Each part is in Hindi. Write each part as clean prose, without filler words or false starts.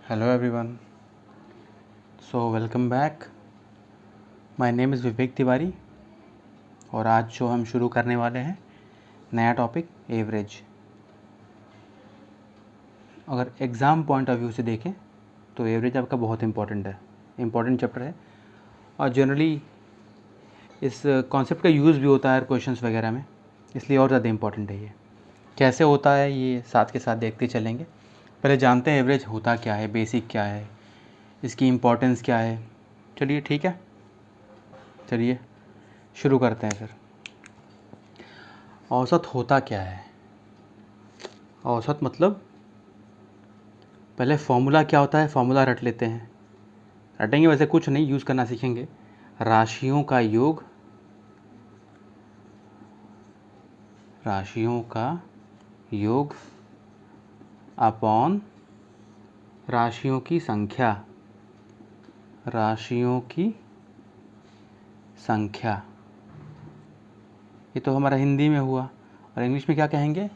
Hello everyone. So welcome back. My name is Vivek Tiwari और आज जो हम शुरू करने वाले हैं नया टॉपिक एवरेज। अगर एग्ज़ाम पॉइंट ऑफ व्यू से देखें तो एवरेज आपका बहुत इम्पॉर्टेंट चैप्टर है और जनरली इस कॉन्सेप्ट का यूज़ भी होता है क्वेश्चंस वगैरह में, इसलिए और ज़्यादा इम्पॉर्टेंट है ये। कैसे होता है ये साथ के साथ देखते चलेंगे। पहले जानते हैं एवरेज होता क्या है, बेसिक क्या है, इसकी इम्पोर्टेंस क्या है। चलिए ठीक है, चलिए शुरू करते हैं फिर। औसत होता क्या है? औसत मतलब पहले फॉर्मूला क्या होता है, फॉर्मूला रट लेते हैं। रटेंगे वैसे कुछ नहीं, यूज़ करना सीखेंगे। राशियों का योग, राशियों का योग अपॉन राशियों की संख्या, राशियों की संख्या। ये तो हमारा हिंदी में हुआ। और इंग्लिश में क्या कहेंगे?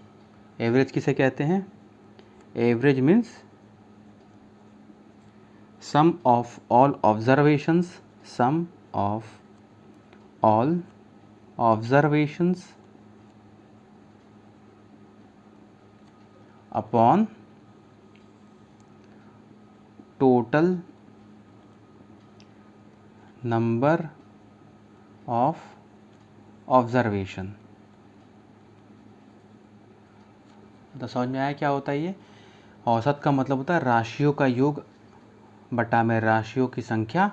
एवरेज किसे कहते हैं? Average means sum of all observations, sum of all observations upon total number of observation. तो समझ में आया क्या होता है ये? औसत का मतलब होता है राशियों का योग बटा में राशियों की संख्या,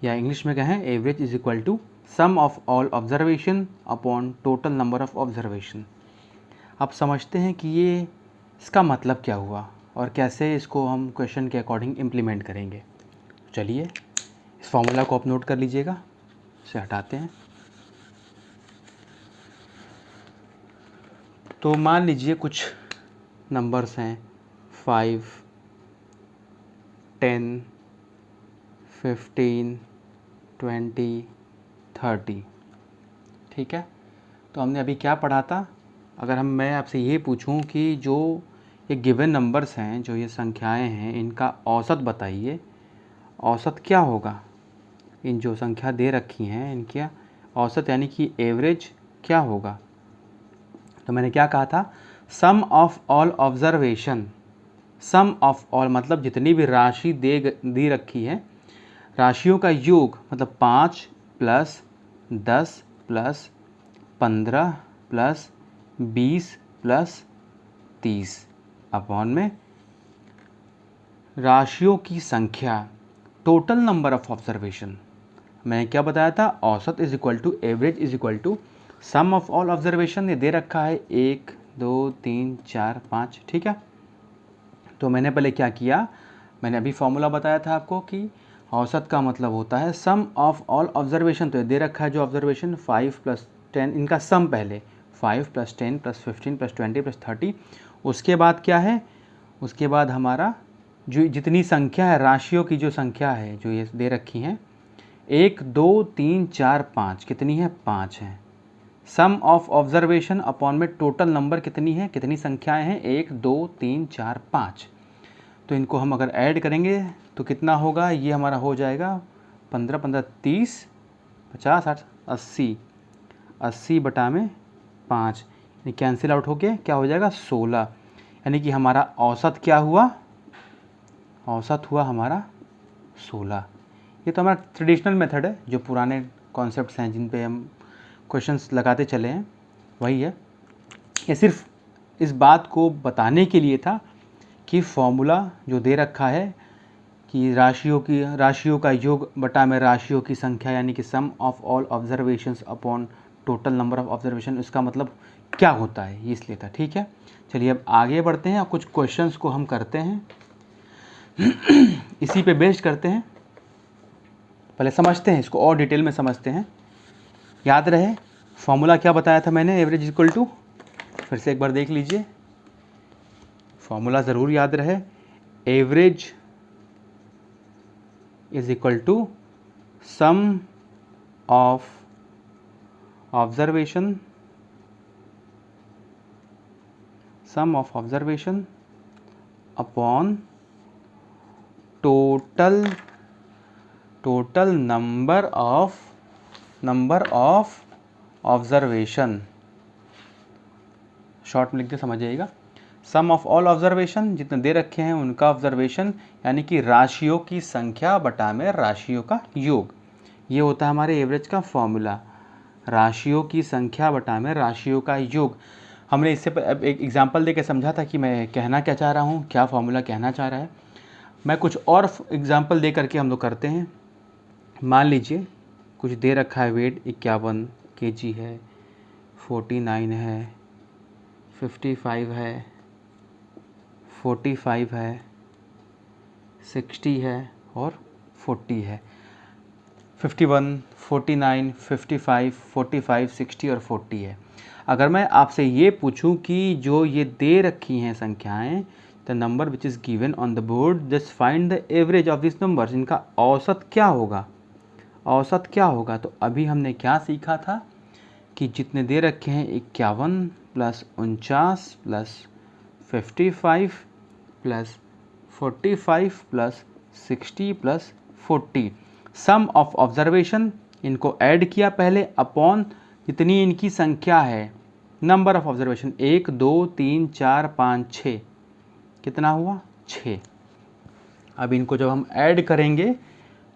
या इंग्लिश में कहें average is equal to sum of all observation upon total number of observation. आप समझते हैं कि ये इसका मतलब क्या हुआ और कैसे इसको हम क्वेश्चन के अकॉर्डिंग इम्प्लीमेंट करेंगे। चलिए इस फॉर्मूला को आप नोट कर लीजिएगा, इसे हटाते हैं। तो मान लीजिए कुछ नंबर्स हैं 5, 10, 15, 20, 30। ठीक है, तो हमने अभी क्या पढ़ा था? अगर मैं आपसे ये पूछूं कि जो ये गिवन नंबर्स हैं, जो ये संख्याएं हैं, इनका औसत बताइए, औसत क्या होगा? इन जो संख्या दे रखी हैं इनका औसत यानी कि एवरेज क्या होगा? तो मैंने क्या कहा था? Sum of all observation. Sum of all मतलब जितनी भी राशि दी रखी है, राशियों का योग मतलब 5 plus 10 plus 15 plus 20 plus 30 upon में राशियों की संख्या, टोटल नंबर ऑफ ऑब्जर्वेशन। मैंने क्या बताया था? औसत is equal to average is equal to sum of all observation. ये दे रखा है 1 2 3 4 5। ठीक है, तो मैंने पहले क्या किया? मैंने अभी फॉर्मूला बताया था आपको कि औसत का मतलब होता है सम ऑफ ऑल ऑब्जर्वेशन। तो ये दे रखा है जो ऑब्जर्वेशन 5 प्लस 10, इनका सम पहले 5 प्लस 10 प्लस 15 प्लस 20 प्लस 30। उसके बाद क्या है? उसके बाद हमारा जो जितनी संख्या है, राशियों की जो संख्या है जो ये दे रखी हैं 1 2 3 4 5, कितनी है? 5 है। सम ऑफ ऑब्जर्वेशन अपॉन में टोटल नंबर कितनी है, कितनी संख्याएं हैं? 1 2 3 4 5। तो इनको हम अगर ऐड करेंगे तो कितना होगा? ये हमारा हो जाएगा 15 15 30 50 60 80। 80 बटा में 5 कैंसिल आउट होके क्या हो जाएगा? 16। यानी कि हमारा औसत क्या हुआ? औसत हुआ हमारा 16। ये तो हमारा ट्रेडिशनल मेथड है, जो पुराने कॉन्सेप्ट्स हैं जिन पे हम क्वेश्चंस लगाते चले हैं, वही है। ये सिर्फ इस बात को बताने के लिए था कि फॉर्मूला जो दे रखा है कि राशियों का योग बटा में राशियों की संख्या, यानी कि sum of all observations upon total number of observation, इसका मतलब क्या होता है, ये इसलिए था। ठीक है, चलिए अब आगे बढ़ते हैं और कुछ क्वेश्चंस को हम करते हैं इसी पे बेस्ड करते हैं। पहले समझते हैं इसको और डिटेल में समझते हैं। याद रहे फॉर्मूला क्या बताया था मैंने? एवरेज इक्वल टू, फिर से एक बार देख लीजिए, फॉर्मूला ज़रूर याद रहे। Average is equal to sum of observation, sum of observation upon total number of observation, short में लिख के समझ जाइएगा। सम ऑफ ऑल ऑब्जर्वेशन, जितने दे रखे हैं उनका ऑब्जर्वेशन, यानी कि राशियों की संख्या बटा में राशियों का योग। ये होता है हमारे एवरेज का फॉर्मूला, राशियों की संख्या बटा में राशियों का योग। हमने इससे अब एक एग्जांपल देके समझा था कि मैं कहना क्या चाह रहा हूँ, क्या फॉर्मूला कहना चाह रहा है। मैं कुछ और एग्जांपल दे करके हम लोग करते हैं। मान लीजिए कुछ दे रखा है, वेट 51 kg है, 49 है, 55 है, 45 है, 60 है और 40 है। 51, 49, 55, 45, 60 और 40 है। अगर मैं आपसे ये पूछूं कि जो ये दे रखी हैं संख्याएं, the number which is given on the board, just find the average of this numbers, इनका औसत क्या होगा, औसत क्या होगा। तो अभी हमने क्या सीखा था कि जितने दे रखे हैं 51 plus 49 plus 55 plus 45 plus 60 plus 40, sum of observation, इनको ऐड किया पहले अपॉन जितनी इनकी संख्या है, नंबर ऑफ ऑब्जर्वेशन 1 2 3 4 5 6, कितना हुआ 6। अब इनको जब हम ऐड करेंगे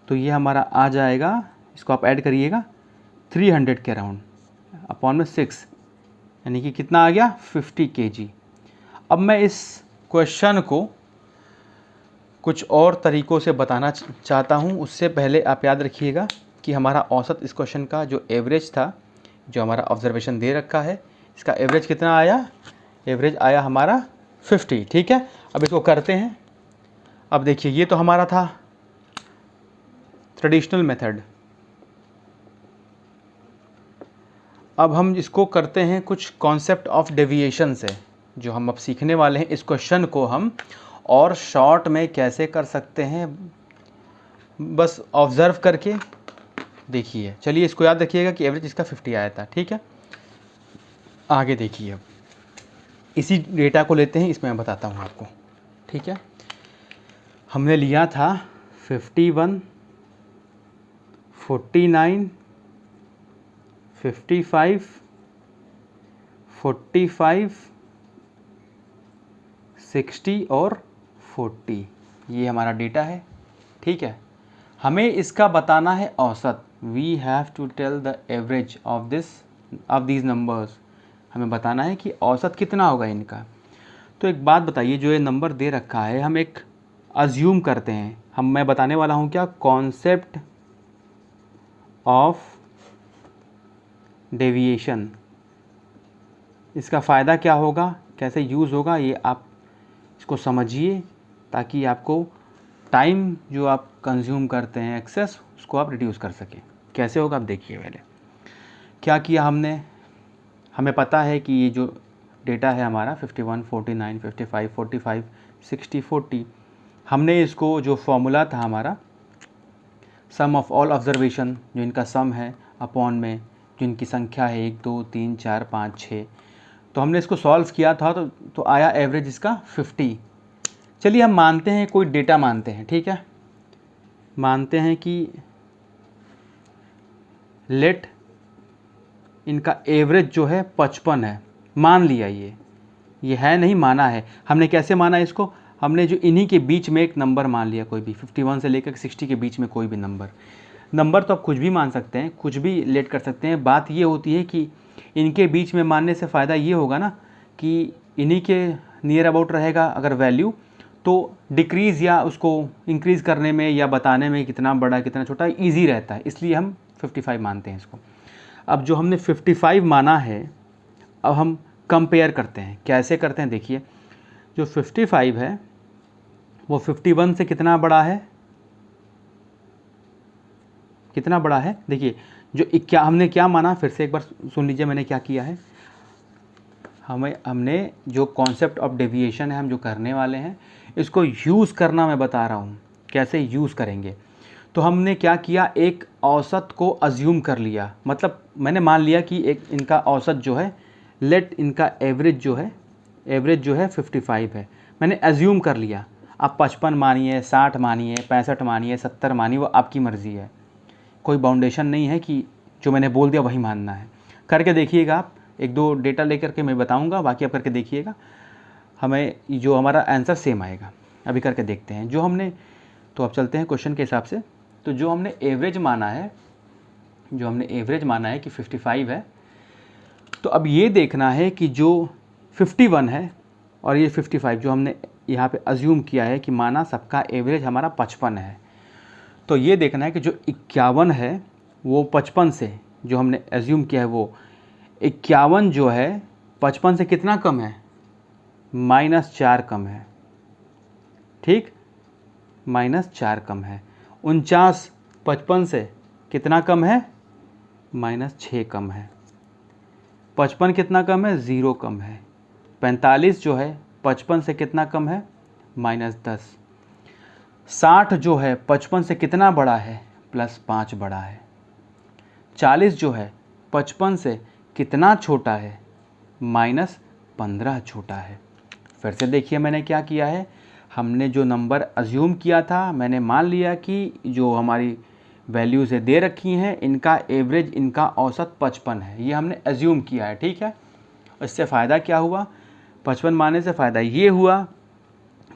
तो ये हमारा आ जाएगा, इसको आप ऐड करिएगा 300 के अराउंड अपॉन में 6, यानी कि कितना आ गया 50 kg। अब मैं इस क्वेश्चन को कुछ और तरीक़ों से बताना चाहता हूँ। उससे पहले आप याद रखिएगा कि हमारा औसत इस क्वेश्चन का जो एवरेज था, जो हमारा ऑब्जर्वेशन दे रखा है, इसका एवरेज कितना आया, एवरेज आया हमारा 50। ठीक है, अब इसको करते हैं। अब देखिए ये तो हमारा था ट्रेडिशनल मेथड। अब हम इसको करते हैं कुछ कॉन्सेप्ट ऑफ डेविएशन से, जो हम अब सीखने वाले हैं। इस क्वेश्चन को हम और शॉर्ट में कैसे कर सकते हैं, बस ऑब्ज़र्व करके देखिए। चलिए इसको याद रखिएगा कि एवरेज इसका 50 आया था। ठीक है, आगे देखिए। अब इसी डेटा को लेते हैं, इसमें मैं बताता हूँ आपको। ठीक है, हमने लिया था 51, 49, 55, 45, 60 और 40, ये हमारा डेटा है। ठीक है, हमें इसका बताना है औसत। We have to tell the average of these numbers. हमें बताना है कि औसत कितना होगा इनका। तो एक बात बताइए, जो ये नंबर दे रखा है, हम एक अज्यूम करते हैं। मैं बताने वाला हूँ क्या, कॉन्सेप्ट ऑफ डेविएशन। इसका फ़ायदा क्या होगा, कैसे यूज़ होगा, ये आप इसको समझिए, ताकि आपको टाइम जो आप कंज्यूम करते हैं एक्सेस, उसको आप रिड्यूस कर सकें। कैसे होगा आप देखिए। पहले क्या किया हमने, हमें पता है कि ये जो डेटा है हमारा 51, 49, 55, 45, 60, 40, हमने इसको जो फॉर्मूला था हमारा सम ऑफ ऑल ऑब्जर्वेशन, जो इनका सम है अपॉन में जो इनकी संख्या है 1 2 3 4 5 6, तो हमने इसको सॉल्व किया था तो आया एवरेज इसका 50। चलिए हम मानते हैं, कोई डेटा मानते हैं। ठीक है, मानते हैं कि लेट इनका एवरेज जो है 55 है, मान लिया। ये है नहीं, माना है हमने। कैसे माना इसको, हमने जो इन्हीं के बीच में एक नंबर मान लिया, कोई भी 51 से लेकर 60 के बीच में कोई भी नंबर तो आप कुछ भी मान सकते हैं, कुछ भी लेट कर सकते हैं। बात ये होती है कि इनके बीच में मानने से फ़ायदा ये होगा ना कि इन्हीं के नियर अबाउट रहेगा अगर वैल्यू, तो डिक्रीज़ या उसको इंक्रीज़ करने में या बताने में कितना बड़ा कितना छोटा ईजी रहता है, इसलिए हम 55 मानते हैं इसको। अब जो हमने 55 माना है, अब हम कंपेयर करते हैं। कैसे करते हैं देखिए, जो 55 है वो 51 से कितना बड़ा है, कितना बड़ा है। देखिए जो हमने क्या माना, फिर से एक बार सुन लीजिए मैंने क्या किया है। हमने जो कॉन्सेप्ट ऑफ डेविएशन है, हम जो करने वाले हैं, इसको यूज़ करना मैं बता रहा हूँ कैसे यूज़ करेंगे। तो हमने क्या किया, एक औसत को अज्यूम कर लिया। मतलब मैंने मान लिया कि एक इनका औसत जो है, लेट इनका एवरेज जो है 55 है, मैंने अज्यूम कर लिया। आप 55 मानिए, 60 मानिए, 65 मानिए, 70 मानिए, वो आपकी मर्ज़ी है। कोई बाउंडेशन नहीं है कि जो मैंने बोल दिया वही मानना है। करके देखिएगा आप, एक दो डेटा लेकर के मैं बताऊंगा, बाकी आप करके देखिएगा, हमें जो हमारा आंसर सेम आएगा। अभी करके देखते हैं जो हमने, तो अब चलते हैं क्वेश्चन के हिसाब से। तो जो हमने एवरेज माना है, कि 55 है, तो अब ये देखना है कि जो 51 है और ये 55 जो हमने यहाँ पे अज्यूम किया है कि माना सबका एवरेज हमारा 55 है, तो ये देखना है कि जो 51 है वो 55 से, जो हमने अज्यूम किया है वो 51 जो है 55 से कितना कम है, -4 कम है। ठीक, -4 कम है। 49 55 से कितना कम है, -6 कम है। 55 कितना कम है, 0 कम है। 45 जो है 55 से कितना कम है, -10। 60 जो है 55 से कितना बड़ा है, +5 बड़ा है। 40 जो है 55 से कितना छोटा है, -15 छोटा है। फिर से देखिए मैंने क्या किया है, हमने जो नंबर अज्यूम किया था, मैंने मान लिया कि जो हमारी वैल्यूज़ दे रखी हैं इनका एवरेज, इनका औसत 55 है, ये हमने अज्यूम किया है। ठीक है, इससे फ़ायदा क्या हुआ, 55 मानने से फ़ायदा ये हुआ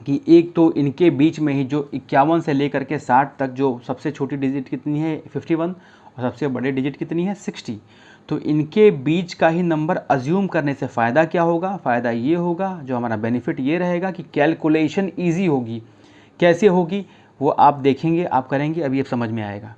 कि एक तो इनके बीच में ही जो 51 से लेकर के 60 तक जो सबसे छोटी डिजिट कितनी है 51 और सबसे बड़ी डिजिट कितनी है 60, तो इनके बीच का ही नंबर अज्यूम करने से फ़ायदा क्या होगा, फ़ायदा ये होगा, जो हमारा बेनिफिट ये रहेगा कि कैलकुलेशन ईजी होगी। कैसे होगी वो आप देखेंगे, आप करेंगे, अभी अब समझ में आएगा।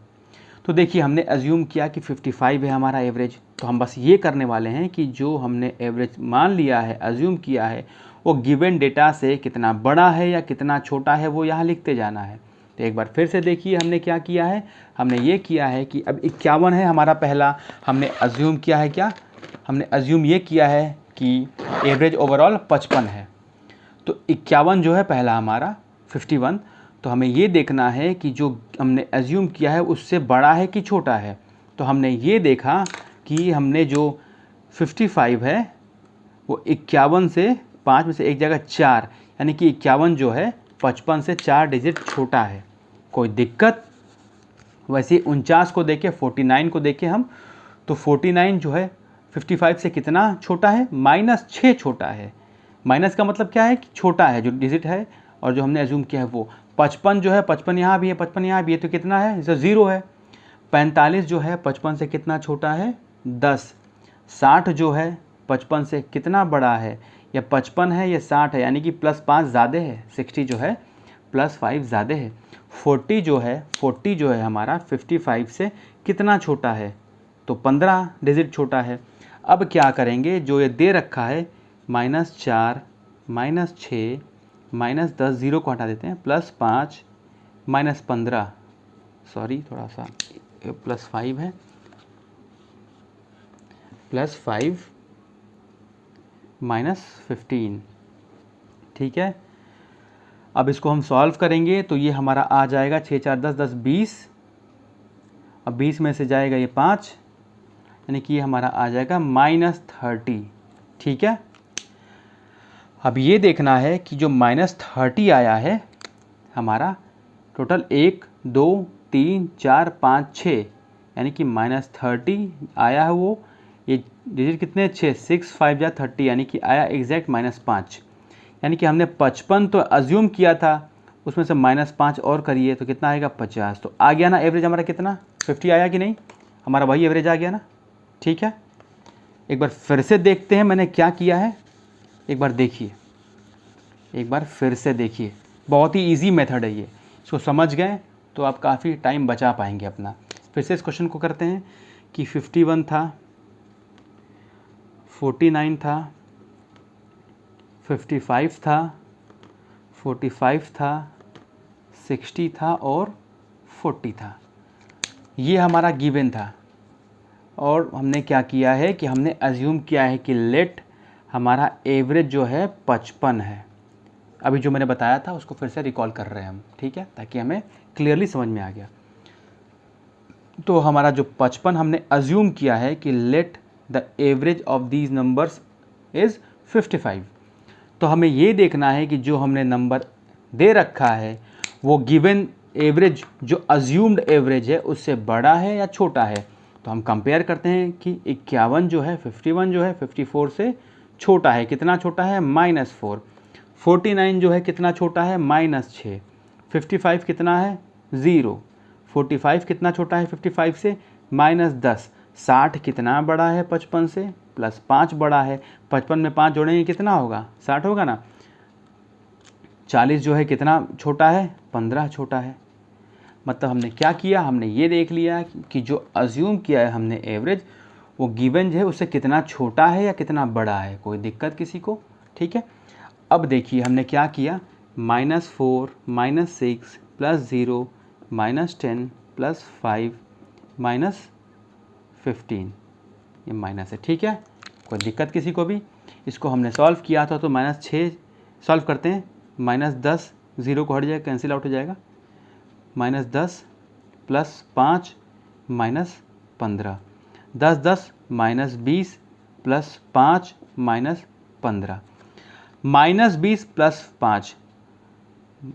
तो देखिए हमने अज्यूम किया कि 55 है हमारा एवरेज, तो हम बस ये करने वाले हैं कि जो हमने एवरेज मान लिया है, अज्यूम किया है, वो गिवन डेटा से कितना बड़ा है या कितना छोटा है वो यहाँ लिखते जाना है। तो एक बार फिर से देखिए हमने क्या किया है, हमने ये किया है कि अब 51 है हमारा पहला, हमने अज्यूम किया है क्या, हमने अज्यूम ये किया है कि एवरेज ओवरऑल 55 है। तो 51 जो है पहला हमारा 51, तो हमें ये देखना है कि जो हमने अज्यूम किया है उससे बड़ा है कि छोटा है। तो हमने ये देखा कि हमने जो 55 है वो 51 से 5 में से एक जगह 4, यानी कि 51 जो है 55 से 4 डिजिट छोटा है। कोई दिक्कत, वैसे 49 को देखें, 49 को देखें हम, तो 49 जो है 55 से कितना छोटा है, -6 छोटा है। माइनस का मतलब क्या है कि छोटा है जो डिजिट है, और जो हमने अज्यूम किया है वो 55 जो है, 55 यहाँ भी है, 55 यहाँ भी है, तो कितना है, जैसे 0 है। 45 जो है 55 से कितना छोटा है, 10। 60 जो है 55 से कितना बड़ा है, या 55 है या 60 है, यानी कि +5 ज़्यादा है, 60 जो है +5 ज़्यादा है। 40 जो है हमारा 55 से कितना छोटा है, तो 15 डिजिट छोटा है। अब क्या करेंगे, जो ये दे रखा है -4 -6 -10, 0 को हटा देते हैं, +5 -15, सॉरी थोड़ा सा +5 है, +5 -15। ठीक है, अब इसको हम सॉल्व करेंगे तो ये हमारा आ जाएगा 6 4 10 10 20, अब 20 में से जाएगा ये 5, यानी कि ये हमारा आ जाएगा -30। ठीक है, अब ये देखना है कि जो -30 आया है हमारा टोटल 1 2 3 4 5 6, यानी कि -30 आया है वो, ये डिजिट कितने 6, 6 5 या 30, यानी कि आया एग्जैक्ट -5। यानी कि हमने 55 तो अज्यूम किया था, उसमें से -5 और करिए तो कितना आएगा 50। तो आ गया ना एवरेज हमारा कितना, 50 आया कि नहीं, हमारा वही एवरेज आ गया ना। ठीक है, एक बार फिर से देखते हैं मैंने क्या किया है, एक बार देखिए, एक बार फिर से देखिए, बहुत ही इजी मेथड है ये, इसको समझ गए तो आप काफ़ी टाइम बचा पाएंगे अपना। फिर से इस क्वेश्चन को करते हैं कि 51 था, 49 था, 55 था, 45 था, 60 था और 40 था। ये हमारा गिवन था, और हमने क्या किया है कि हमने अज्यूम किया है कि लेट हमारा एवरेज जो है 55 है। अभी जो मैंने बताया था उसको फिर से रिकॉल कर रहे हैं हम, ठीक है, ताकि हमें क्लियरली समझ में आ गया। तो हमारा जो 55 हमने अज्यूम किया है कि let the average of these numbers is 55। तो हमें ये देखना है कि जो हमने नंबर दे रखा है वो गिवन एवरेज जो अज्यूम्ड एवरेज है उससे बड़ा है या छोटा है। तो हम कंपेयर करते हैं कि 51 जो है 51 जो है 54 से छोटा है। कितना छोटा है? -4। 49 जो है कितना छोटा है? -6। 55 कितना है? 0। 45 कितना छोटा है 55 से? -10। 60 कितना बड़ा है 55 से? +5 बड़ा है। 55 में 5 जोड़ेंगे कितना होगा? 60 होगा ना। 40 जो है कितना छोटा है? 15 छोटा है। मतलब हमने क्या किया? हमने ये देख लिया कि जो अज्यूम किया है हमने एवरेज, वो गिवन जो है उससे कितना छोटा है या कितना बड़ा है। कोई दिक्कत किसी को? ठीक है। अब देखिए हमने क्या किया, -4 -6 +0 -10 +5 -15, ये माइनस है। ठीक है, कोई दिक्कत किसी को भी? इसको हमने सॉल्व किया था तो -6 सॉल्व करते हैं, -10 0 को हट जाएगा, कैंसिल आउट हो जाएगा। -10 +5 -15, 10 10 -20 +5 -15, -20 +5,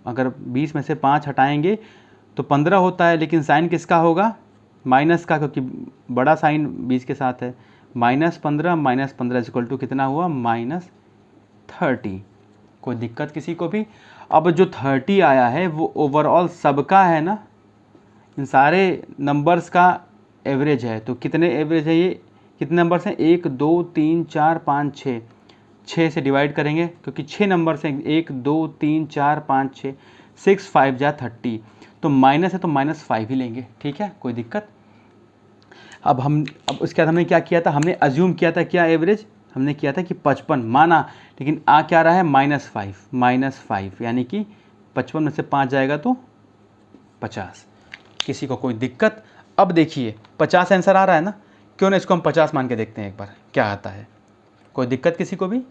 अगर 20 में से 5 हटाएंगे तो 15 होता है, लेकिन साइन किसका होगा? माइनस का, क्योंकि बड़ा साइन 20 के साथ है। -15 -15 = कितना हुआ? -30। कोई दिक्कत किसी को भी? अब जो 30 आया है वो ओवरऑल सबका है ना, इन सारे नंबर्स का एवरेज है। तो कितने एवरेज है ये? कितने नंबर्स हैं? 1 2 3 4 5 6, 6 से डिवाइड करेंगे क्योंकि 6 नंबर्स हैं। 1 2 3 4 5 6, 6 5 जा 30, तो माइनस है तो -5 ही लेंगे। ठीक है, कोई दिक्कत? अब उसके बाद हमने क्या किया था? हमने अज्यूम किया था क्या एवरेज? हमने किया था कि 55 माना, लेकिन आ क्या रहा है? -5 यानी कि 55 में से 5 जाएगा तो 50। किसी को कोई दिक्कत? अब देखिए 50 आंसर आ रहा है ना, क्यों ना इसको हम 50 मान के देखते हैं एक बार क्या आता है। कोई दिक्कत किसी को भी?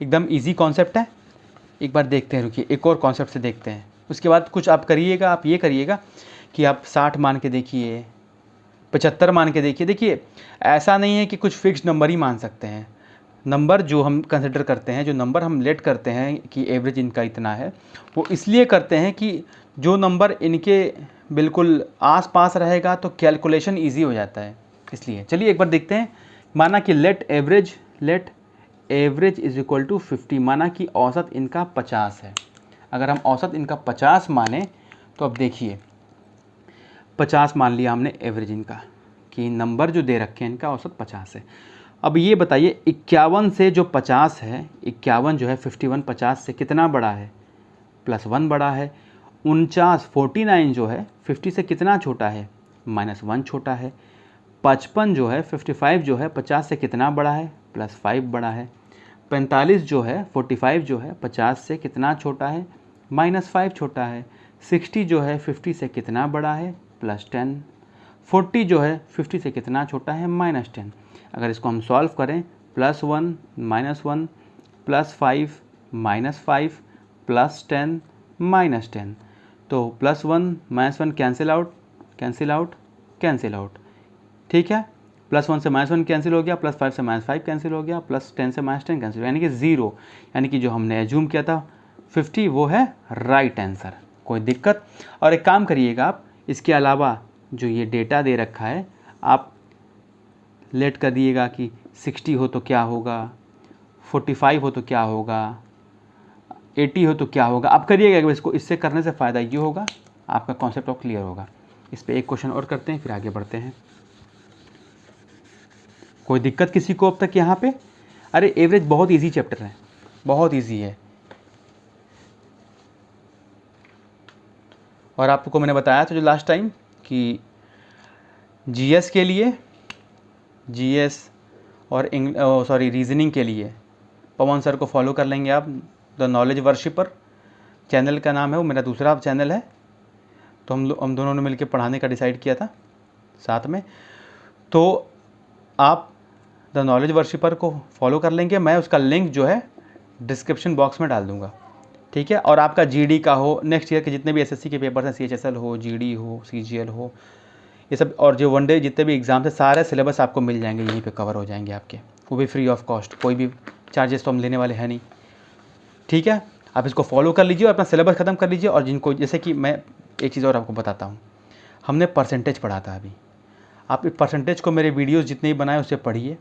एकदम इजी कॉन्सेप्ट है, एक बार देखते हैं। रुकिए, एक और कॉन्सेप्ट से देखते हैं, उसके बाद कुछ आप करिएगा। आप ये करिएगा कि आप 60 मान के देखिए, 75 मान के देखिए। देखिए ऐसा नहीं है कि कुछ फिक्स नंबर ही मान सकते हैं। नंबर जो हम कंसिडर करते हैं, जो नंबर हम लेट करते हैं कि एवरेज इनका इतना है, वो इसलिए करते हैं कि जो नंबर इनके बिल्कुल आस-पास रहेगा तो कैलकुलेशन इजी हो जाता है, इसलिए। चलिए एक बार देखते हैं। माना कि लेट एवरेज = 50, माना कि औसत इनका 50 है। अगर हम औसत इनका 50 माने तो अब देखिए 50 मान लिया हमने एवरेज इनका, कि नंबर जो दे रखे हैं इनका औसत 50 है। अब ये बताइए 51 से जो 50 है, 51 जो है 51 50 से कितना बड़ा है? +1 बड़ा है। 49 जो है 50 से कितना छोटा है? -1 छोटा है। 55 जो है 55 जो है 50 से कितना बड़ा है? +5 बड़ा है। 45 जो है 45 जो है 50 से कितना छोटा है? -5 छोटा है। 60 जो है 50 से कितना बड़ा है? +10। 40 जो है 50 से कितना छोटा है? -10। अगर इसको हम सॉल्व करें, +1 -1 +5 -5 +10 -10, तो +1 -1 कैंसिल आउट। ठीक है, +1 से -1 कैंसिल हो गया, +5 से -5 कैंसिल हो गया, +10 से -10 कैंसिल, यानी कि 0। यानी कि जो हमने एज्यूम किया था 50 वो है राइट आंसर। कोई दिक्कत? और एक काम करिएगा आप, इसके अलावा जो ये डेटा दे रखा है आप लेट कर दिएगा कि 60 हो तो क्या होगा, 45 हो तो क्या होगा, 80 हो तो क्या होगा। आप करिएगा इसको, इससे करने से फ़ायदा ये होगा, आपका कॉन्सेप्ट और क्लियर होगा। इस पर एक क्वेश्चन और करते हैं फिर आगे बढ़ते हैं। कोई दिक्कत किसी को अब तक यहाँ पे? अरे एवरेज बहुत इजी चैप्टर है, बहुत इजी है। और आपको मैंने बताया था जो लास्ट टाइम कि जीएस के लिए, जीएस और रीजनिंग के लिए पवन सर को फॉलो कर लेंगे आप, द नॉलेज वर्शिपर चैनल का नाम है, वो मेरा दूसरा चैनल है। तो हम दोनों ने मिलकर पढ़ाने का डिसाइड किया था साथ में। तो आप द नॉलेज वर्शिपर को फॉलो कर लेंगे, मैं उसका लिंक जो है डिस्क्रिप्शन बॉक्स में डाल दूँगा। ठीक है, और आपका जीडी का हो, नेक्स्ट ईयर के जितने भी एसएससी के पेपर्स हैं, सीएचएसएल हो, जीडी हो, सीजीएल हो, ये सब, और जो वनडे जितने भी एग्ज़ाम्स हैं, सारे सिलेबस आपको मिल जाएंगे, यहीं पे कवर हो जाएंगे आपके, वो भी फ्री ऑफ कॉस्ट, कोई भी चार्जेस तो हम लेने वाले हैं नहीं। ठीक है, आप इसको फॉलो कर लीजिए और अपना सिलेबस ख़त्म कर लीजिए। और जिनको, जैसे कि मैं एक चीज़ और आपको बताता हूँ, हमने परसेंटेज पढ़ा था अभी, आप इस परसेंटेज को मेरे वीडियोस जितने ही बनाए उससे पढ़िए,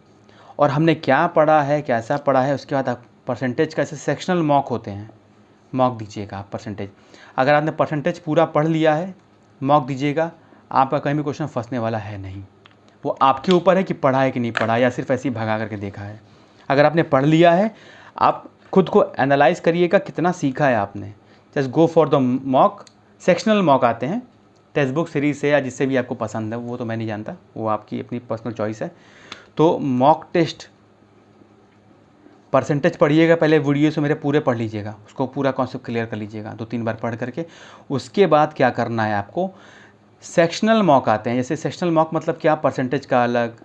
और हमने क्या पढ़ा है, कैसा पढ़ा है, उसके बाद आप परसेंटेज का ऐसे सेक्शनल मॉक होते हैं, मॉक दीजिएगा आप परसेंटेज। अगर आपने परसेंटेज पूरा पढ़ लिया है, मॉक दीजिएगा, आपका कहीं भी क्वेश्चन फंसने वाला है नहीं। वो आपके ऊपर है कि पढ़ा है कि नहीं पढ़ा, या सिर्फ ऐसे ही भगा करके देखा है। अगर आपने पढ़ लिया है, आप खुद को एनालाइज करिएगा कितना सीखा है आपने। Just go for the mock, sectional mock आते हैं टेक्स्ट बुक सीरीज से या जिससे भी आपको पसंद है, वो तो मैं नहीं जानता, वो आपकी अपनी पर्सनल चॉइस है। तो मॉक टेस्ट परसेंटेज पढ़िएगा, पहले वीडियो से मेरे पूरे पढ़ लीजिएगा, उसको पूरा कॉन्सेप्ट क्लियर कर लीजिएगा 2-3 बार पढ़ करके। उसके बाद क्या करना है आपको, सेक्शनल मॉक आते हैं। जैसे सेक्शनल मॉक मतलब क्या, परसेंटेज का अलग,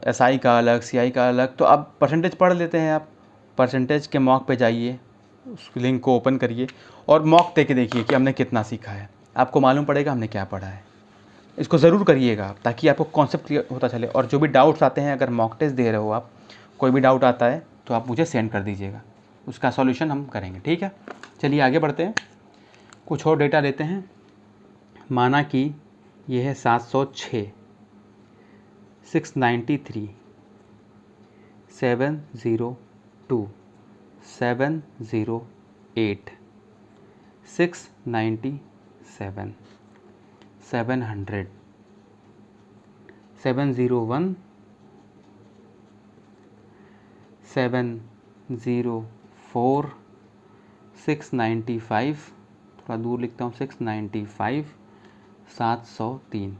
एसआई का अलग, सीआई का अलग। तो अब परसेंटेज पढ़ लेते हैं, आप परसेंटेज के मॉक पे जाइए, उस लिंक को ओपन करिए और मॉक दे के देखिए कि हमने कितना सीखा है, आपको मालूम पड़ेगा हमने क्या पढ़ा है। इसको ज़रूर करिएगा ताकि आपको कॉन्सेप्ट क्लियर होता चले। और जो भी डाउट्स आते हैं, अगर मॉक टेस्ट दे रहे हो आप, कोई भी डाउट आता है तो आप मुझे सेंड कर दीजिएगा, उसका सॉल्यूशन हम करेंगे, ठीक है। चलिए आगे बढ़ते हैं, कुछ और डेटा लेते हैं। माना कि ये है 706, 693, 702, 708, 697, 700, 701, 704, 695, थोड़ा दूर लिखता हूँ, 695, 703।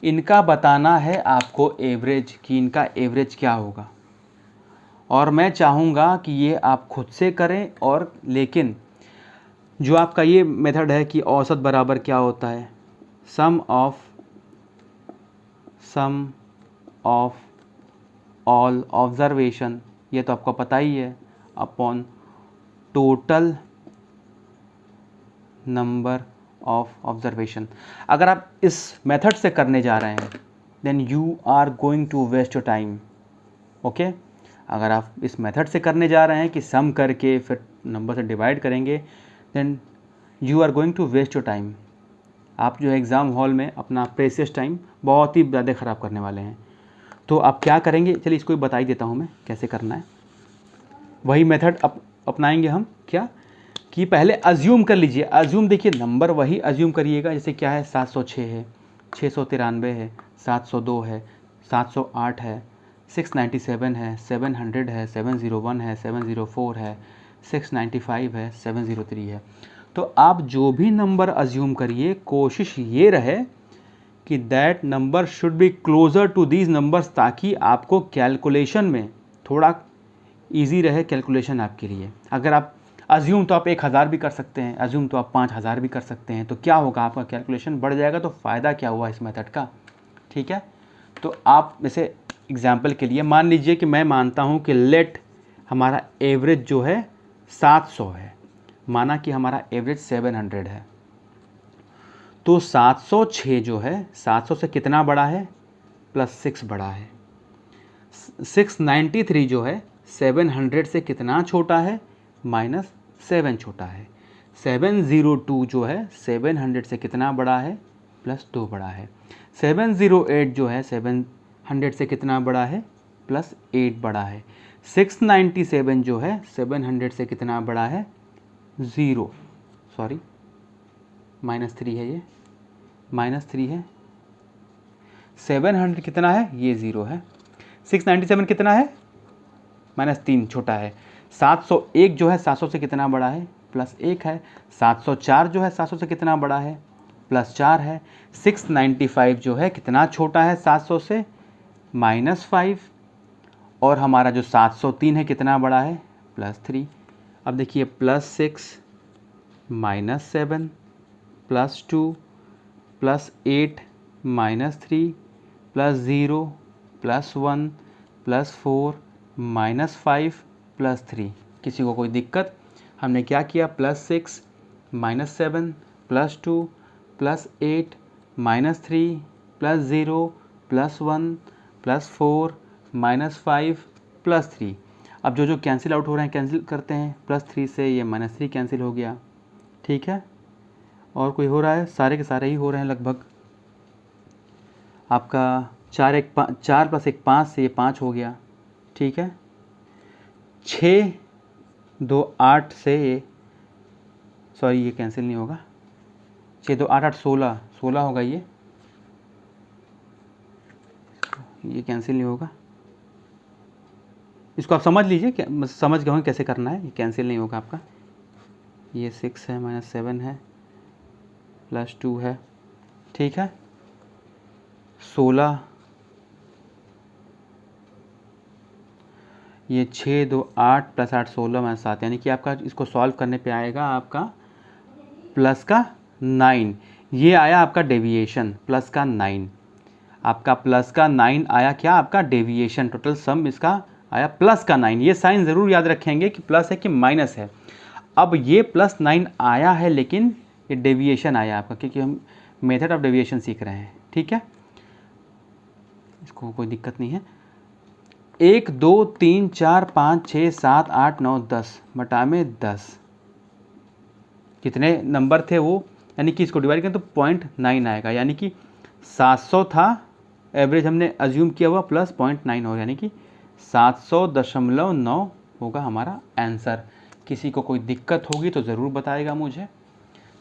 इनका बताना है आपको एवरेज, कि इनका एवरेज क्या होगा। और मैं चाहूँगा कि ये आप खुद से करें, और लेकिन जो आपका ये मेथड है कि औसत बराबर क्या होता है, सम ऑफ ऑल ऑब्जर्वेशन, ये तो आपको पता ही है, upon total number of observation. अगर आप इस मेथड से करने जा रहे हैं then you are going to waste your time, okay. अगर आप इस मेथड से करने जा रहे हैं कि सम करके फिर नंबर से डिवाइड करेंगे, then you are going to waste your time. आप जो है एग्ज़ाम हॉल में अपना प्रेशियस टाइम बहुत ही ज़्यादा ख़राब करने वाले हैं। तो आप क्या करेंगे, चलिए इसको भी बता ही देता हूँ मैं कैसे करना है। वही मेथड अपनाएंगे हम, क्या कि पहले अज्यूम कर लीजिए। अज्यूम देखिए, नंबर वही अज्यूम करिएगा, जैसे क्या है, 706 है, 693 है, 702 है, 708 है, 697 है, 700 है, 701 है, 704 है, 695 है, 703 है। तो आप जो भी नंबर अज्यूम करिए, कोशिश ये रहे कि that number should be closer to these numbers, ताकि आपको कैलकुलेशन में थोड़ा ईजी रहे कैलकुलेशन आपके लिए। अगर आप अज्यूम तो आप 1000 भी कर सकते हैं, अज्यूम तो आप 5000 भी कर सकते हैं, तो क्या होगा, आपका कैलकुलेशन बढ़ जाएगा। तो फ़ायदा क्या हुआ इस मेथड का, ठीक है। तो आप वैसे एग्जाम्पल के लिए मान लीजिए कि मैं मानता हूँ कि लेट हमारा एवरेज जो है 700 है, माना कि हमारा एवरेज 700 है, तो 706 जो है 700 से कितना बड़ा है, +6 बड़ा है। 693 जो है 700 से कितना छोटा है, -7 छोटा है। 702 जो है 700 से कितना बड़ा है, +2 बड़ा है। 708 जो है 700 से कितना बड़ा है, +8 बड़ा है। 697 जो है 700 से कितना बड़ा है, -3 है, ये -3 है। 700 कितना है, ये 0 है। 697 कितना है, -3 छोटा है। 701 जो है 700 से कितना बड़ा है, +1 है। 704 जो है 700 से कितना बड़ा है, +4 है। 695 जो है कितना छोटा है 700 से, -5। और हमारा जो 703 है कितना बड़ा है, +3। अब देखिए +6 -7 +2 +8 -3 +0 +1 +4 -5 +3। किसी को कोई दिक्कत, हमने क्या किया, +6 -7 +2 +8 -3 +0 +1 +4 -5 +3। अब जो जो कैंसिल आउट हो रहे हैं कैंसिल करते हैं, +3 से ये -3 कैंसिल हो गया, ठीक है। और कोई हो रहा है? सारे के सारे ही हो रहे हैं लगभग। आपका 4 + 1 5 से ये 5 हो गया, ठीक है। 6 2 8 से ये, सॉरी ये कैंसिल नहीं होगा, 6 2 8 8 16 होगा, ये कैंसिल नहीं होगा। इसको आप समझ लीजिए, समझ गए होंगे कैसे करना है, ये कैंसिल नहीं होगा आपका। ये 6 है, -7 है, +2 है, ठीक है। 16, ये 6 2 8 + 8 16 -7, यानी कि आपका इसको सॉल्व करने पे आएगा आपका प्लस का 9। ये आया आपका डेविएशन, प्लस का 9, आपका प्लस का 9 आया क्या? आपका डेविएशन। टोटल सम इसका आया प्लस का 9। ये साइन ज़रूर याद रखेंगे कि प्लस है कि माइनस है। अब ये +9 आया है, लेकिन ये डेविएशन आया आपका, क्योंकि हम मेथड ऑफ डेविएशन सीख रहे हैं, ठीक है। इसको कोई दिक्कत नहीं है। 1 2 3 4 5 6 7 8 9 10 बटा में 10, कितने नंबर थे वो, यानी कि इसको डिवाइड करें तो 0.9 आएगा, यानी कि 700 था एवरेज हमने अज्यूम किया हुआ, प्लस 0.9 हो, यानी कि 700.9 होगा हमारा आंसर। किसी को कोई दिक्कत होगी तो ज़रूर बताएगा मुझे।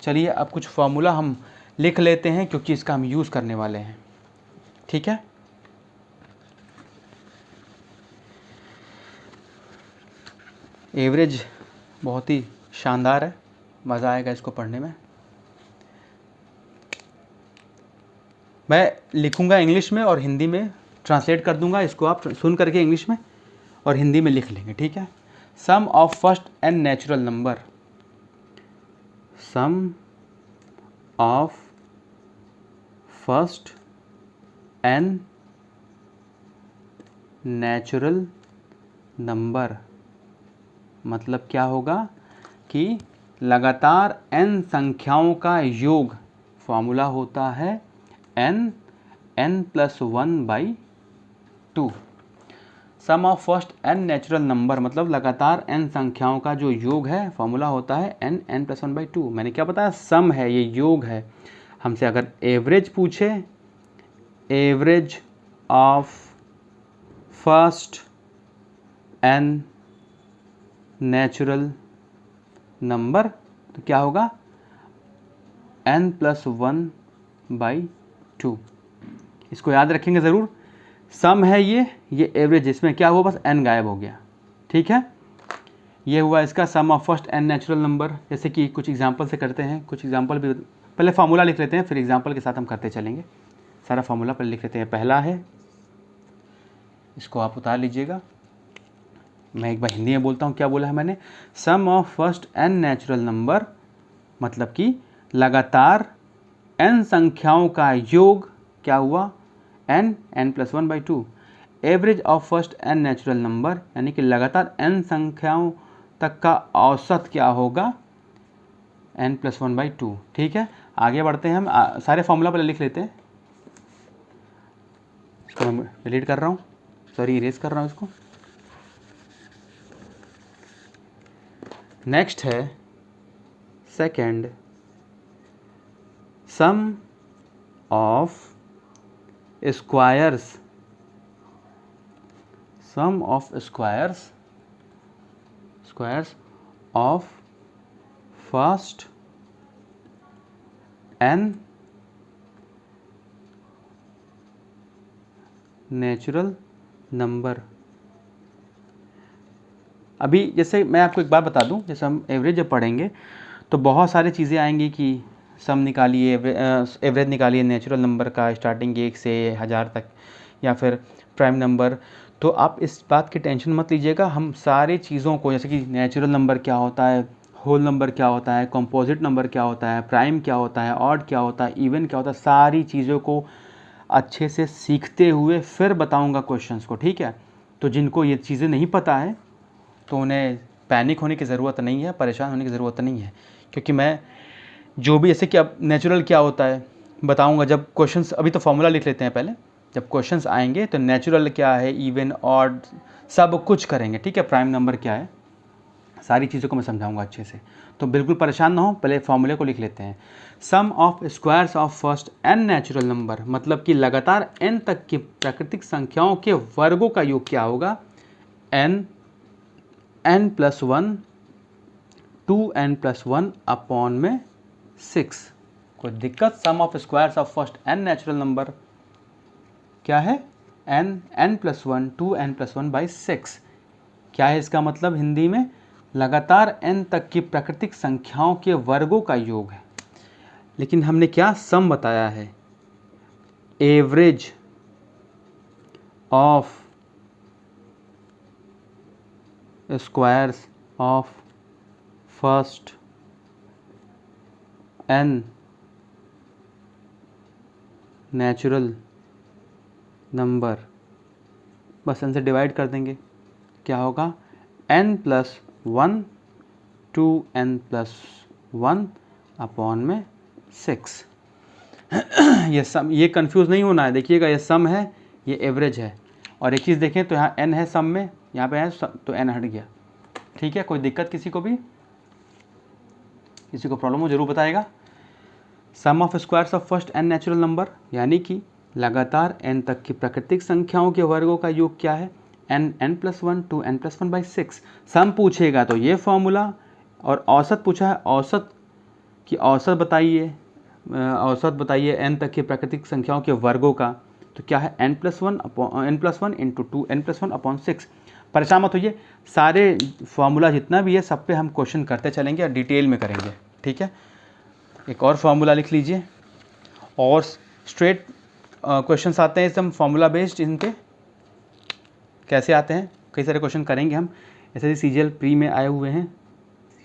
चलिए अब कुछ फार्मूला हम लिख लेते हैं, क्योंकि इसका हम यूज़ करने वाले हैं, ठीक है। एवरेज बहुत ही शानदार है, मज़ा आएगा इसको पढ़ने में। मैं लिखूंगा इंग्लिश में और हिंदी में ट्रांसलेट कर दूंगा, इसको आप सुन करके इंग्लिश में और हिंदी में लिख लेंगे, ठीक है। Sum of first N natural number, sum of first N natural number मतलब क्या होगा कि लगातार n संख्याओं का योग, फॉर्मूला होता है n n+1/2। Sum of first n natural number मतलब लगातार n संख्याओं का जो योग है, फॉर्मूला होता है n n+1/2। मैंने क्या बताया? सम है, ये योग है। हमसे अगर एवरेज पूछे, average of first n natural number, तो क्या होगा? n+1/2। इसको याद रखेंगे ज़रूर। सम है ये एवरेज, इसमें क्या हुआ? बस n गायब हो गया, ठीक है। ये हुआ इसका sum of first n natural number. जैसे कि कुछ एग्जांपल से करते हैं, कुछ एग्जांपल भी, पहले फार्मूला लिख लेते हैं, फिर एग्जांपल के साथ हम करते चलेंगे। सारा फार्मूला पहले लिख लेते हैं। पहला है, इसको आप उतार लीजिएगा, मैं एक बार हिंदी में बोलता हूँ, क्या बोला है मैंने? Sum of first n natural number मतलब कि लगातार n संख्याओं का योग, क्या हुआ? n n+1/2। Average of first n natural number यानी कि लगातार n संख्याओं तक का औसत क्या होगा? n+1/2, ठीक है। आगे बढ़ते हैं हम, सारे फॉर्मूला पहले लिख लेते हैं। इसको मैं डिलीट कर रहा हूँ, सॉरी इरेज कर रहा हूँ इसको। नेक्स्ट है second, sum of squares, sum of squares of first n natural number. अभी जैसे मैं आपको एक बात बता दूं, जैसे हम एवरेज जब पढ़ेंगे तो बहुत सारी चीज़ें आएंगी कि सम निकालिए, एवरेज निकालिए नेचुरल नंबर का, स्टार्टिंग 1 से 1000 तक, या फिर प्राइम नंबर। तो आप इस बात की टेंशन मत लीजिएगा, हम सारी चीज़ों को, जैसे कि नेचुरल नंबर क्या होता है, होल नंबर क्या होता है, कंपोजिट नंबर क्या होता है, प्राइम क्या होता है, ऑड क्या होता है, इवन क्या होता है, सारी चीज़ों को अच्छे से सीखते हुए फिर बताऊंगा क्वेश्चंस को, ठीक है। तो जिनको ये चीज़ें नहीं पता है तो उन्हें पैनिक होने की ज़रूरत नहीं है, परेशान होने की ज़रूरत नहीं है, क्योंकि मैं जो भी, जैसे कि अब नेचुरल क्या होता है बताऊंगा जब क्वेश्चंस, अभी तो फॉर्मूला लिख लेते हैं पहले। जब क्वेश्चंस आएंगे तो नेचुरल क्या है, इवन, ऑड, सब कुछ करेंगे, ठीक है। प्राइम नंबर क्या है, सारी चीज़ों को मैं समझाऊंगा अच्छे से, तो बिल्कुल परेशान ना हो। पहले फॉर्मूले को लिख लेते हैं। Sum of squares of first n natural number, मतलब कि लगातार n तक की प्राकृतिक संख्याओं के वर्गों का योग क्या होगा, n+1 2n+1 अपॉन में 6। कोई दिक्कत? Sum of squares of first n natural number क्या है, n+1 2n+1/6। क्या है इसका मतलब हिंदी में, लगातार n तक की प्राकृतिक संख्याओं के वर्गों का योग है। लेकिन हमने क्या सम बताया है, average of squares of first n natural number, बस n से डिवाइड कर देंगे, क्या होगा, n+1 2n+1 अपॉन में 6। ये सम, ये कंफ्यूज नहीं होना है, देखिएगा ये सम है, ये एवरेज है। और एक चीज़ देखें तो यहाँ n है सम में, यहाँ पे है तो n हट गया, ठीक है। कोई दिक्कत किसी को भी, किसी को प्रॉब्लम हो जरूर बताएगा। Sum of squares of first n natural number, यानी कि लगातार n तक की प्राकृतिक संख्याओं के वर्गों का योग क्या है, n+1 2n+1/6। सम पूछेगा तो ये फॉर्मूला, और औसत पूछा है, औसत की औसत बताइए, औसत बताइए n तक की प्राकृतिक संख्याओं के वर्गों का, तो क्या है n+1 इंटू 2n+1/6। परेशान मत होइए, सारे फार्मूला जितना भी है सब पे हम क्वेश्चन करते चलेंगे और डिटेल में करेंगे, ठीक है। एक और फार्मूला लिख लीजिए, और स्ट्रेट क्वेश्चंस आते हैं एकदम फार्मूला बेस्ड। इन पे कैसे आते हैं, कई सारे क्वेश्चन करेंगे हम, ऐसे सीजीएल प्री में आए हुए हैं,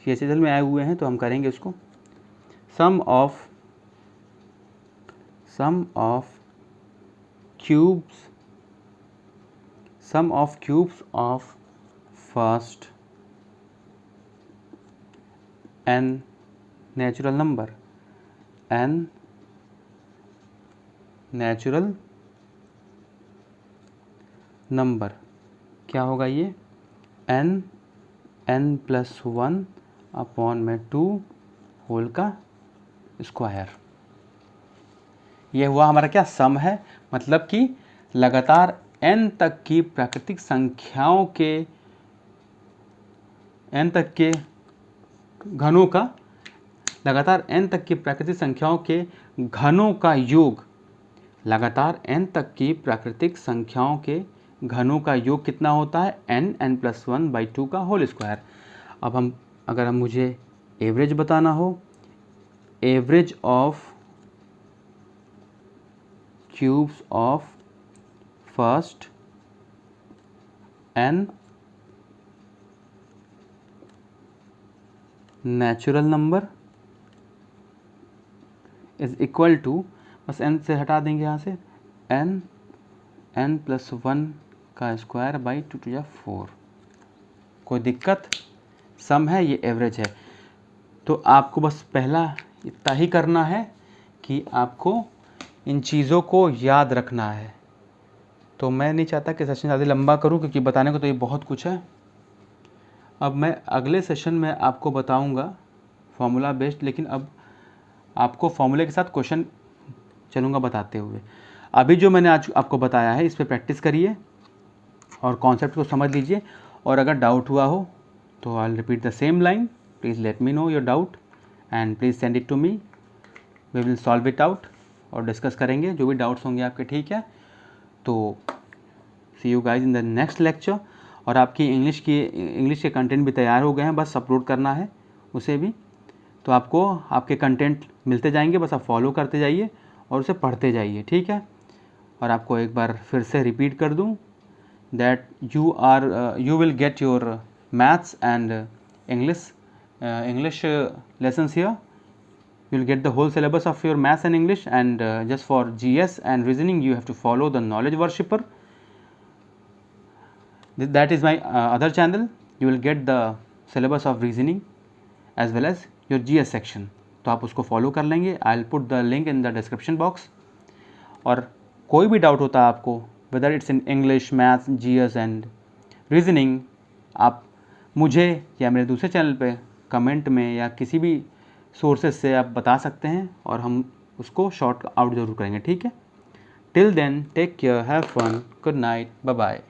सीएचएसएल में आए हुए हैं, तो हम करेंगे उसको। Sum of cubes of first n natural number क्या होगा, ये n+1 अपॉन में 2 होल का स्क्वायर। ये हुआ हमारा क्या, सम है, मतलब कि लगातार n तक की प्राकृतिक संख्याओं के, n तक के घनों का, लगातार n तक की प्राकृतिक संख्याओं के घनों का योग, लगातार n तक की प्राकृतिक संख्याओं के घनों का योग कितना होता है, n+1/2 का होल स्क्वायर। अब हम, अगर हम मुझे एवरेज बताना हो, average of cubes of first n natural number is equal to, बस n से हटा देंगे यहाँ से, n+1 का स्क्वायर बाई 2 to 4। कोई दिक्कत? सम है, ये एवरेज है। तो आपको बस पहला इतना ही करना है कि आपको इन चीज़ों को याद रखना है। तो मैं नहीं चाहता कि सेशन ज़्यादा लंबा करूं, क्योंकि बताने को तो ये बहुत कुछ है। अब मैं अगले सेशन में आपको बताऊंगा फॉर्मूला बेस्ड, लेकिन अब आपको फॉर्मूले के साथ क्वेश्चन चलूँगा बताते हुए। अभी जो मैंने आज आपको बताया है इस पर प्रैक्टिस करिए और कॉन्सेप्ट को समझ लीजिए, और अगर डाउट हुआ हो तो I will repeat the same line, please let me know your doubt and please send it to me, we will solve it out और डिस्कस करेंगे जो भी डाउट्स होंगे आपके, ठीक है। तो see you guys in the next lecture. और आपकी इंग्लिश के कंटेंट भी तैयार हो गए हैं, बस अपलोड करना है उसे भी। तो आपको आपके कंटेंट मिलते जाएंगे, बस आप फॉलो करते जाइए और उसे पढ़ते जाइए, ठीक है। और आपको एक बार फिर से रिपीट कर दूं that you will get your maths and English lessons here. You will get the whole syllabus of your maths and English, and just for GS and reasoning you have to follow the Knowledge Worshipper. That is my other channel. You will get the syllabus of reasoning as well as your GS section. तो आप उसको फॉलो कर लेंगे। I will put the link in the description box. और कोई भी डाउट होता है आपको, whether it's in English, maths, GS and reasoning, आप मुझे या मेरे दूसरे चैनल पे कमेंट में या किसी भी सोर्सेज से आप बता सकते हैं और हम उसको शॉर्ट आउट ज़रूर करेंगे, ठीक है। Till then take care, have fun, good night, bye bye.